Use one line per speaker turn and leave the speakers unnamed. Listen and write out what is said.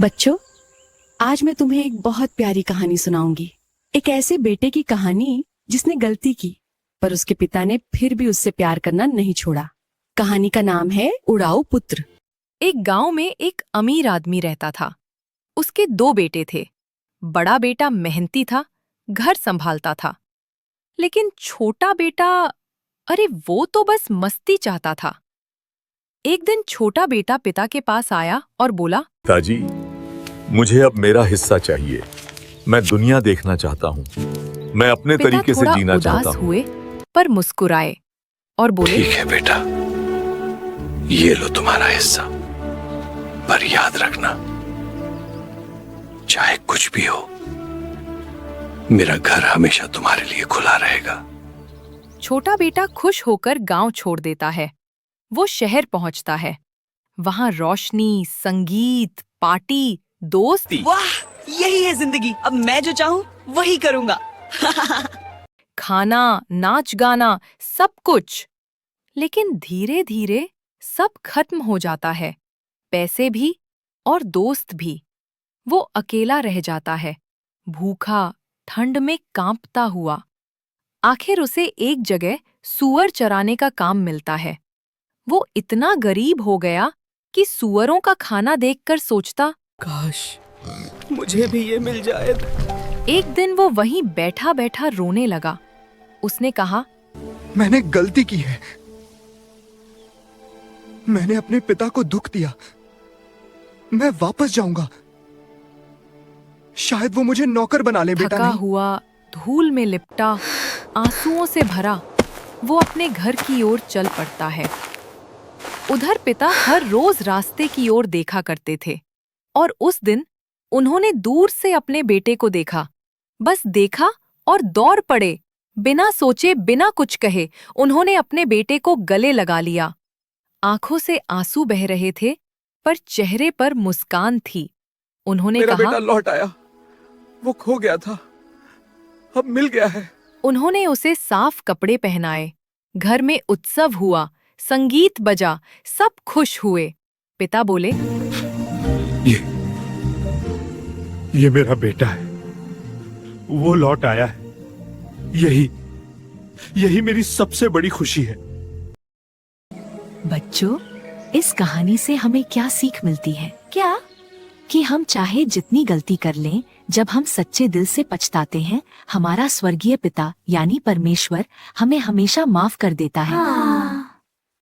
बच्चों, आज मैं तुम्हें एक बहुत प्यारी कहानी सुनाऊंगी। एक ऐसे बेटे की कहानी जिसने गलती की, पर उसके पिता ने फिर भी उससे प्यार करना नहीं छोड़ा। कहानी का नाम है उड़ाऊ पुत्र।
एक गांव में एक अमीर आदमी रहता था। उसके 2 बेटे थे। बड़ा बेटा मेहनती था, घर संभालता था। लेकिन छोटा बेटा, अरे वो तो बस मस्ती चाहता था। एक दिन छोटा बेटा पिता के पास आया और बोला,
पिताजी, मुझे अब मेरा हिस्सा चाहिए। मैं दुनिया देखना चाहता हूँ। मैं अपने
पिता
तरीके से
थोड़ा
जीना चाहता
उदास
हूँ।
हुए पर मुस्कुराए और बोले,
ठीक है बेटा, ये लो तुम्हारा हिस्सा, पर याद रखना, चाहे कुछ भी हो, मेरा घर हमेशा तुम्हारे लिए खुला रहेगा।
छोटा बेटा खुश होकर गांव छोड़ देता है। वो शहर पहुंचता है। वहां रोशनी, संगीत, पार्टी, दोस्त,
वाह, यही है जिंदगी। अब मैं जो चाहूँ वही करूँगा।
खाना, नाच गाना, सब कुछ। लेकिन धीरे धीरे सब खत्म हो जाता है, पैसे भी और दोस्त भी। वो अकेला रह जाता है, भूखा, ठंड में कांपता हुआ। आखिर उसे एक जगह सूअर चराने का काम मिलता है। वो इतना गरीब हो गया कि सूअरों का खाना देखकर सोचता,
काश मुझे भी ये मिल जाए।
एक दिन वो वहीं बैठा बैठा रोने लगा। उसने कहा,
मैंने गलती की है। मैंने अपने पिता को दुख दिया। मैं वापस जाऊंगा। शायद वो मुझे नौकर बना ले। बेटा
थका
नहीं।
हुआ, धूल में लिपटा, आंसुओं से भरा, वो अपने घर की ओर चल पड़ता है। उधर पिता हर रोज रास्ते की ओर देखा करते थे और उस दिन उन्होंने दूर से अपने बेटे को देखा। बस देखा और दौड़ पड़े। बिना सोचे, बिना कुछ कहे उन्होंने अपने बेटे को गले लगा लिया। आंखों से आंसू बह रहे थे पर चेहरे पर मुस्कान थी। उन्होंने
मेरा
कहा,
बेटा लौट आया। वो खो गया था, अब मिल गया है।
उन्होंने उसे साफ कपड़े पहनाए। घर में उत्सव हुआ, संगीत बजा, सब खुश हुए। पिता बोले,
ये मेरा बेटा है। वो लौट आया है। यही मेरी सबसे बड़ी खुशी है।
बच्चों, इस कहानी से हमें क्या सीख मिलती है? क्या? कि हम चाहे जितनी गलती कर लें, जब हम सच्चे दिल से पछताते हैं, हमारा स्वर्गीय पिता यानी परमेश्वर हमें हमेशा माफ कर देता है।